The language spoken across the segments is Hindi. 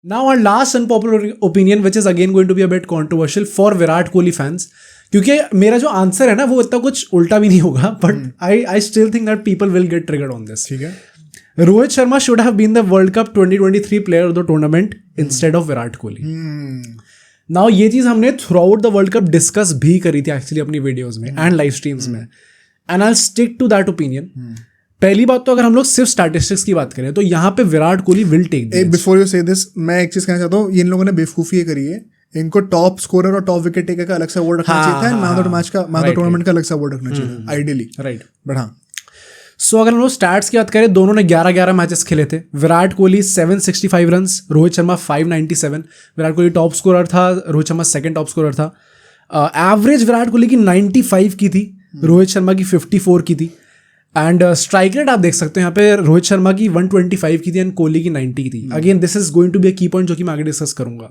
Now our last unpopular opinion, which is again going to be a bit controversial for Virat Kohli fans, क्योंकि मेरा जो आंसर है ना वो इतना कुछ उल्टा भी नहीं होगा, but I still think that people will get triggered on this. ठीक है. Rohit Sharma should have been the World Cup 2023 player of the tournament instead of Virat Kohli. Now ये चीज़ हमने throughout the World Cup discuss भी करी थी actually अपनी videos में and live streams में, and I'll stick to that opinion. पहली बात तो अगर हम लोग सिर्फ स्टैटिस्टिक्स की बात करें तो यहाँ पे Virat Kohli will take this. Before you say this, मैं एक चीज कहना चाहता हूँ, इन लोगों ने बेवकूफी करी है. इनको टॉप स्कोरर और टॉप विकेट टेकर का अलग सा अवार्ड रखना चाहिए था, मैन ऑफ द मैच का, मैन ऑफ द टूर्नामेंट का अलग सा अवार्ड रखना चाहिए था आइडियली. राइट. बट हाँ, सो अगर हम लोग स्टैट्स की बात करें, दोनों ने 11-11 मैचेस खेले थे. Virat Kohli 765 runs, Rohit Sharma 597. Virat Kohli top scorer था, Rohit Sharma second top scorer था. एवरेज विराट कोहली की 95 की थी, रोहित शर्मा की 54 की थी. एंड स्ट्राइक रेट आप देख सकते हैं यहाँ पे रोहित शर्मा की 125 की थी एंड कोहली की 90 की थी. Again this is going to be a key point जो कि मैं आगे डिस्कस करूंगा.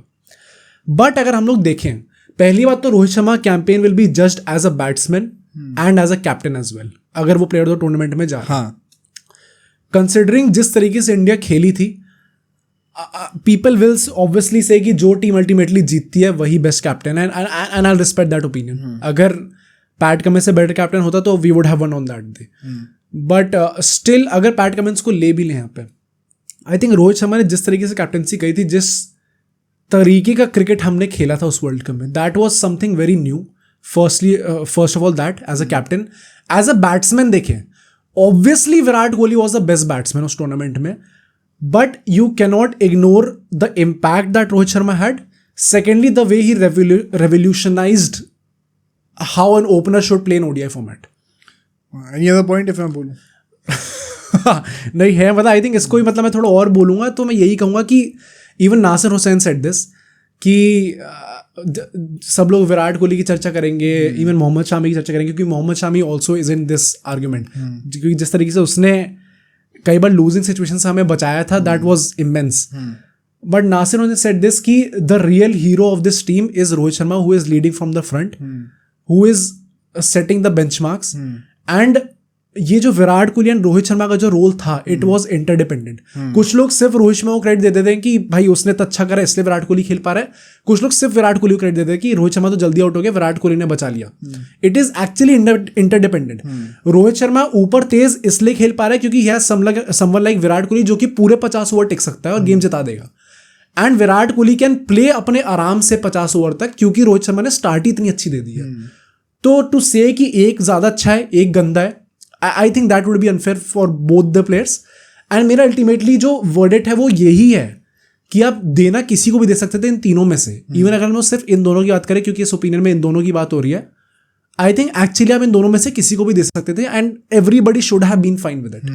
बट अगर हम लोग देखें, पहली बात तो Rohit Sharma campaign will be judged as a batsman and as a captain as well अगर वो प्लेयर ऑफ द टूर्नामेंट में जा रहा है. कंसिडरिंग जिस तरीके से इंडिया खेली थी, पीपल विल ऑब्वियसली से कि जो टीम अल्टीमेटली जीतती है वही बेस्ट कैप्टन है, and I respect that opinion. अगर पैट कमिंस से बेटर कैप्टन होता तो we would have won on that day. But still अगर पैट कमिंस को ले भी लें यहाँ पे, आई थिंक रोहित शर्मा ने जिस तरीके से कैप्टनसी करी थी, जिस तरीके का क्रिकेट हमने खेला था उस वर्ल्ड कप में, that was something very new. First of all that as a captain. As a batsman देखें, obviously Virat Kohli was the best batsman उस टूर्नामेंट में, but you cannot ignore the impact that Rohit Sharma had. Secondly, the way he revolutionised how an opener should play in ODI format. Any other point if मैं बोलूँ? नहीं है, मतलब आई थिंक इसको ही, मतलब मैं थोड़ा और बोलूँगा तो मैं यही कहूँगा कि even Nasser Hussain said this कि सब लोग विराट कोहली की चर्चा करेंगे, इवन मोहम्मद शामी की चर्चा करेंगे, क्योंकि Mohammed Shami also is in this argument, क्योंकि जिस तरीके से उसने कई बार लूजिंग सिचुएशन से हमें बचाया था, that was immense. But Nasser ने सेड दिस कि the real hero of this team is Rohit Sharma, who is leading from the front, who is setting the benchmarks. And ये जो विराट कोहली एंड रोहित शर्मा का जो रोल था, इट वॉज इंटरडिपेंडेंट. कुछ लोग सिर्फ रोहित शर्मा को क्रेडिट दे देते हैं कि भाई उसने तो अच्छा करा इसलिए विराट कोहली खेल पा रहा है. कुछ लोग सिर्फ विराट कोहली को क्रेडिट देते हैं कि रोहित शर्मा तो जल्दी आउट हो गया, विराट कोहली ने बचा लिया. It is actually interdependent. Rohit Sharma ऊपर तेज इसलिए खेल पा रहा है क्योंकि ही समवन लाइक विराट कोहली जो कि पूरे 50 ओवर टिक सकता है और गेम जिता देगा. And Virat Kohli can play अपने आराम से 50 ओवर तक, क्योंकि रोहित शर्मा ने स्टार्ट ही इतनी अच्छी दे दी है. तो टू से कि एक ज्यादा अच्छा है एक गंदा है, I think that would be unfair for both the players. And मेरा अल्टीमेटली जो वर्डिक्ट है वो यही है कि आप देना किसी को भी दे सकते थे इन तीनों में से. इवन अगर हम सिर्फ इन दोनों की बात करें, क्योंकि इस ओपिनियन में इन दोनों की बात हो रही है, आई थिंक एक्चुअली आप इन दोनों में से किसी को भी दे सकते थे and everybody should have been fine with it.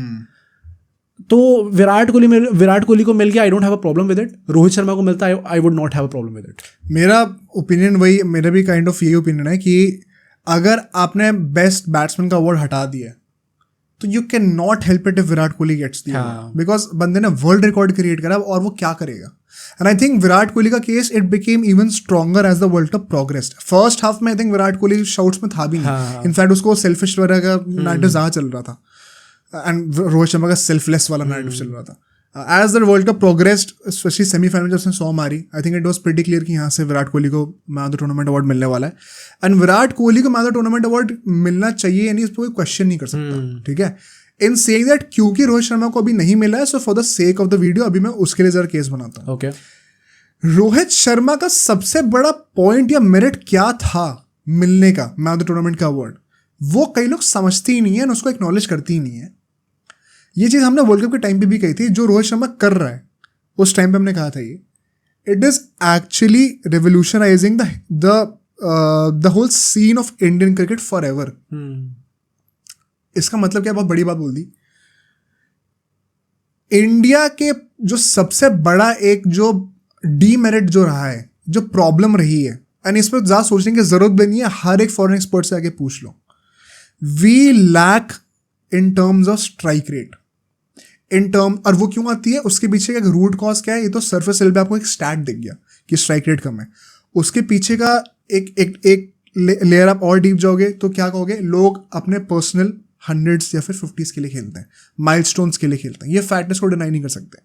तो विराट कोहली को मिल गया, I don't have a problem with it. Rohit Sharma को मिलता है, I would not have a problem with it. मेरा ओपिनियन वही, मेरा भी काइंड ऑफ यही ओपिनियन है कि अगर आपने बेस्ट बैट्समैन का अवार्ड हटा दिया तो you can not help it if Virat Kohli gets the award, because बंदे ने वर्ल्ड रिकॉर्ड क्रिएट करा और वो क्या करेगा. And I think Virat Kohli का case it became even stronger as the world cup progressed. First half में आई थिंक विराट कोहली शाउट्स में था भी नहीं. इनफैक्ट उसको सेल्फिश वगैरह का नैरेटिव ज़्यादा चल रहा था एंड रोहित शर्मा का सेल्फलेस वाला नैरेटिव चल रहा था. As the world cup progressed, specially semifinal में जब उसने 100 मारी, I think it was pretty clear कि यहाँ से विराट कोहली को man of the tournament award मिलने वाला है. एंड विराट कोहली को man of the tournament award मिलना चाहिए, यानी इस पर कोई क्वेश्चन नहीं कर सकता. ठीक है. इन सेइंग दैट, क्योंकि रोहित शर्मा को अभी नहीं मिला है, so for the sake of the video अभी मैं उसके लिए जरा केस बनाता हूँ. ओके. रोहित शर्मा का सबसे बड़ा पॉइंट या मेरिट क्या था मिलने का मैन ऑफ द टूर्नामेंट का अवार्ड, वो कई लोग समझते ही नहीं है, उसको एक्नॉलेज करती ही नहीं है. ये चीज़ हमने वर्ल्ड कप के टाइम पे भी कही थी, जो रोहित शर्मा कर रहा है उस टाइम पे हमने कहा था ये it is actually revolutionising the whole scene of Indian cricket forever. इसका मतलब क्या, बहुत बड़ी बात बोल दी. इंडिया के जो सबसे बड़ा एक जो डीमेरिट जो रहा है, जो प्रॉब्लम रही है, एंड इस पर ज़्यादा सोचने की जरूरत भी नहीं है, हर एक फॉरेन एक्सपर्ट से आके पूछ लो, we lack in terms of strike rate. और वो क्यों आती है, उसके पीछे का रूट कॉज क्या है, ये तो सरफेस लेवल पे आपको एक स्टैट दिख गया कि स्ट्राइक रेट कम है. उसके पीछे का एक लेयर आप और डीप जाओगे तो क्या कहोगे, लोग अपने पर्सनल 100s या फिर 50s के लिए खेलते हैं, माइलस्टोन्स के लिए खेलते हैं. ये फैक्टर्स को डिनाई नहीं कर सकते.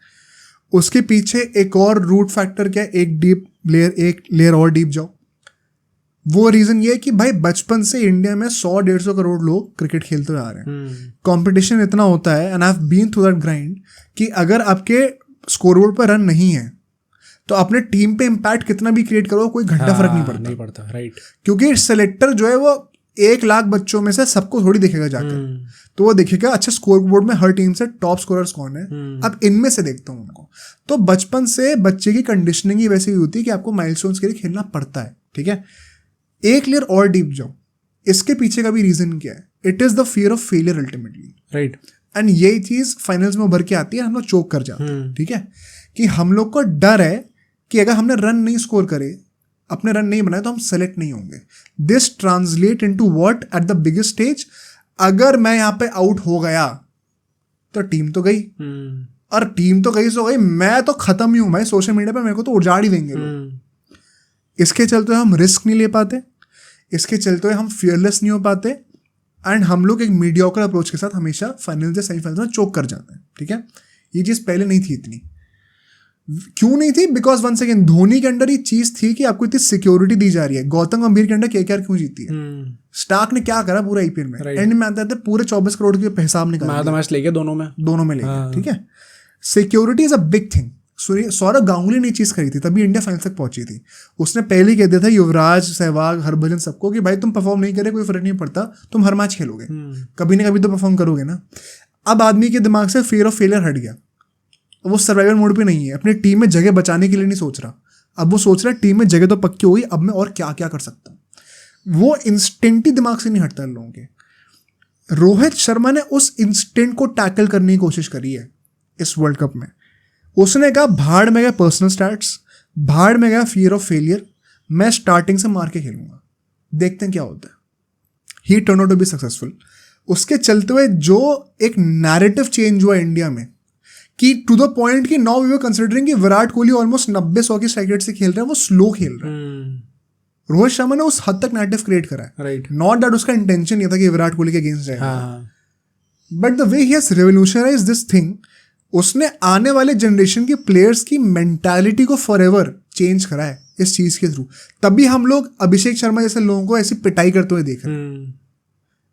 उसके पीछे एक और रूट फैक्टर क्या है, एक लेयर और डीप जाओ। वो रीजन ये है कि भाई बचपन से इंडिया में 100-150 करोड़ लोग क्रिकेट खेलते हुए आ रहे हैं। कंपटीशन इतना होता है, and I have been through that grind, कि अगर आपके स्कोरबोर्ड पर रन नहीं है तो अपने टीम पे इम्पैक्ट कितना भी क्रिएट करो, कोई घंटा फर्क नहीं पड़ता। राइट। क्योंकि सिलेक्टर जो है वो 1 लाख बच्चों में से सबको थोड़ी देखेगा जाकर, तो वो देखेगा अच्छा स्कोर बोर्ड में हर टीम से टॉप स्कोरर्स कौन है, अब इनमें से देखता हूँ उनको। तो बचपन से बच्चे की कंडीशनिंग ही वैसी होती है कि आपको माइलस्टोन्स के लिए खेलना पड़ता है, ठीक है। एक लेयर और डीप जाओ, इसके पीछे का भी रीजन क्या है, it is the fear of failure ultimately, right. And यही चीज फाइनल्स में उभर के आती है, हम लोग चोक कर जाते हैं, ठीक है। कि हम लोग को डर है कि अगर हमने रन नहीं स्कोर करे, अपने रन नहीं बनाए, तो हम सेलेक्ट नहीं होंगे। This translate into what at the biggest stage, अगर मैं यहाँ पे आउट हो गया तो टीम तो गई, और टीम तो गई सो गई, मैं तो खत्म ही हूं भाई, सोशल मीडिया पे मेरे को तो उजाड़ ही देंगे लोग। इसके चलते हम रिस्क नहीं ले पाते, इसके चलते हम फियरलेस नहीं हो पाते, एंड हम लोग एक मीडियोकर अप्रोच के साथ हमेशा फाइनल या सेमीफाइनल में चोक कर जाते हैं, ठीक है। ये चीज़ पहले नहीं थी इतनी। क्यों नहीं थी? बिकॉज वंस अगेन धोनी के अंडर ये चीज थी कि आपको इतनी सिक्योरिटी दी जा रही है। गौतम गंभीर के अंडर केकेआर क्यों जीती है? स्टार्क ने क्या करा पूरा आईपीएल में, एंड में आता है पूरे 24 करोड़ के हिसाब निकाल मैच लेके दोनों में लेके, ठीक है। Security is a big thing. Sourav Ganguly ने चीज करी थी, तभी इंडिया फाइनल तक पहुंची थी। उसने पहले ही कह दिया था युवराज, सहवाग, हरभजन सबको कि भाई तुम परफॉर्म नहीं करे कोई फर्क नहीं पड़ता, तुम हर मैच खेलोगे, कभी ना कभी तो परफॉर्म करोगे ना। अब आदमी के दिमाग से फियर ऑफ फेलियर हट गया, वो सर्वाइवल मोड पे नहीं है, अपनी टीम में जगह बचाने के लिए नहीं सोच रहा। अब वो सोच रहा है टीम में जगह तो पक्की हुई, अब मैं और क्या क्या कर सकता हूँ। वो इंस्टेंट ही दिमाग से नहीं हटता इन लोगों के। रोहित शर्मा ने उस इंस्टेंट को टैकल करने की कोशिश करी है इस वर्ल्ड कप में। उसने कहा भाड़ में गया पर्सनल स्टैट्स, भाड़ में गया फियर ऑफ फेलियर, मैं स्टार्टिंग से मार के खेलूंगा, देखते हैं क्या होता है। He turn out to be successful. उसके चलते हुए जो एक नैरेटिव चेंज हुआ इंडिया में, कि टू द पॉइंट कि नाउ वी वर कंसिडरिंग कि विराट कोहली ऑलमोस्ट 90-100 की स्ट्राइक रेट से खेल रहा है, वो स्लो खेल रहा है। रोहित शर्मा ने उस हद तक नैरेटिव क्रिएट करा है, राइट। नॉट दैट उसका इंटेंशन ये था कि विराट कोहली के अगेंस्ट जाएगा, but the way he has revolutionise this thing, उसने आने वाले जनरेशन के प्लेयर्स की मेंटालिटी को फॉरएवर चेंज करा है इस चीज के थ्रू। तभी हम लोग अभिषेक शर्मा जैसे लोगों को ऐसी पिटाई करते हुए देख रहे हैं।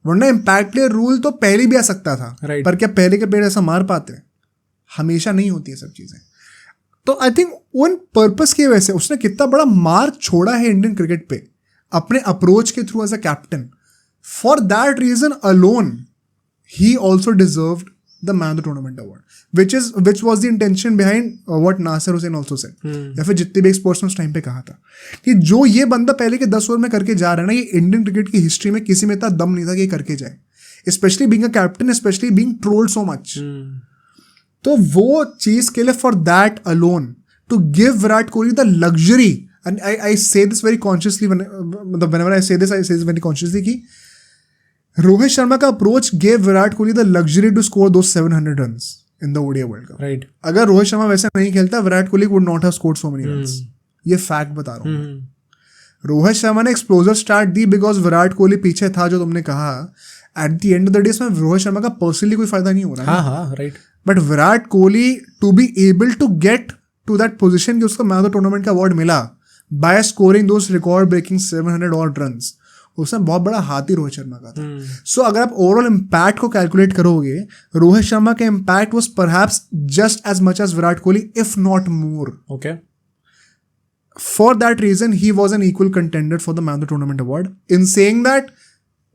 वरना इम्पैक्ट प्लेयर रूल तो पहले भी आ सकता था, पर क्या पहले के प्लेयर ऐसा मार पाते? हमेशा नहीं होती है सब चीजें। तो आई थिंक उन पर्पस की वजह से उसने कितना बड़ा मार्क छोड़ा है इंडियन क्रिकेट पे अपने अप्रोच के through as a captain. For that reason alone he also deserved the man of the tournament award, which was the intention behind what Nasir Hussain also said, या फिर जितने भी स्पोर्ट्समैन उस टाइम पे कहा था कि जो ये बंदा पहले के 10 ओवर में करके जा रहा है ना, ये इंडियन क्रिकेट की हिस्ट्री में किसी में इतना दम नहीं था कि ये करके जाए, specially being a captain, specially being trolled so much. तो वो चीज के लिए for that alone to give Virat Kohli the luxury, and I say this very consciously, मतलब whenever I say this very consciously, कि रोहित शर्मा का approach gave Virat Kohli the luxury to score दो 700 runs in the ODI world cup, right. अगर रोहित शर्मा वैसे नहीं खेलता, Virat Kohli would not have scored so many runs. ये फैक्ट बता रहा हूँ। रोहित शर्मा ने एक्सप्लोजर start the because Virat Kohli पीछे था, जो तुमने कहा। At the end of the day इसमें रोहित शर्मा का पर्सनली कोई फायदा नहीं हो रहा है, right. But Virat Kohli to be able to get to that position कि उसको मैन ऑफ द टूर्नामेंट का अवार्ड मिला by scoring those record breaking 700 odd runs, उसमें बहुत बड़ा हाथ ही रोहित शर्मा का था। सो अगर आप ओवरऑल इम्पैक्ट को कैलकुलेट करोगे, रोहित शर्मा का impact was perhaps just as much as Virat Kohli, if not more. Okay, for that reason he was an equal contender for the man of the tournament award. In saying that,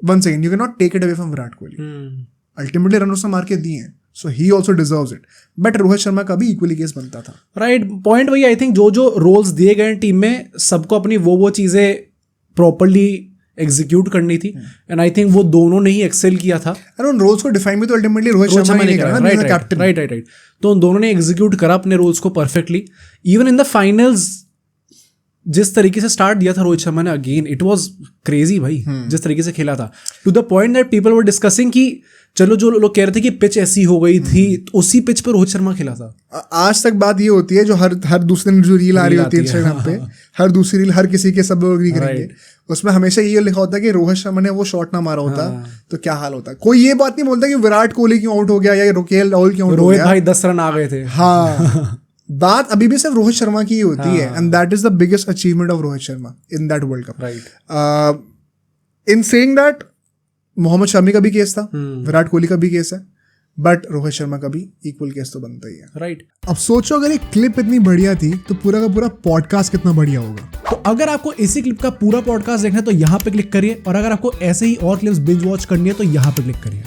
once again you can not take it away from Virat Kohli. Ultimately run उसने मार के दिए हैं, so he also deserves it, but Rohit Sharma का भी इक्वली केस बनता था, राइट। पॉइंट वही, आई थिंक जो जो रोल्स दिए गए टीम में, सबको अपनी वो चीजें प्रॉपरली एग्जीक्यूट करनी थी, एंड आई थिंक वो दोनों ने ही एक्सेल किया था। और उन रोल्स को डिफाइन भी तो अल्टीमेटली रोहित शर्मा ने करा, कैप्टन, राइट। तो उन दोनों ने एग्जीक्यूट करा अपने रोल्स को perfectly. Even in the finals जिस तरीके से स्टार्ट दिया था रोहित शर्मा ने, अगेन इट वाज क्रेजी भाई, जिस तरीके से खेला था, to the point that people were discussing कि चलो जो लोग कह रहे थे कि पिच ऐसी हो गई थी, तो उसी पिच पर रोहित शर्मा खेला था। आज तक बात ये होती है, जो हर दूसरे दिन जो रील आ रही होती है इंस्टाग्राम पे, हर दूसरी रील हर किसी के सब लोग एग्री करेंगे, उसमें हमेशा ये लिखा होता है कि रोहित शर्मा ने वो शॉट ना मारा होता तो क्या हाल होता। कोई ये बात नहीं बोलता कि विराट कोहली क्यों आउट हो गया या केएल राहुल क्यों आउट हो गया, रोहित भाई 10 रन आ गए थे। हाँ बात अभी भी सिर्फ रोहित शर्मा की ही होती है, and that is the biggest achievement of Rohit Sharma in that world cup. Right. In saying that, Mohammed Shami का भी केस था, विराट कोहली का भी केस है, बट रोहित शर्मा का भी इक्वल केस तो बनता ही है. राइट. अब सोचो अगर एक क्लिप इतनी बढ़िया थी तो पूरा का पूरा पॉडकास्ट कितना बढ़िया होगा. तो अगर आपको इसी क्लिप का पूरा पॉडकास्ट देखना है तो यहाँ पे क्लिक करिए, और अगर आपको ऐसे ही और क्लिप्स बिंज वॉच करनी है तो यहाँ पे क्लिक करिए.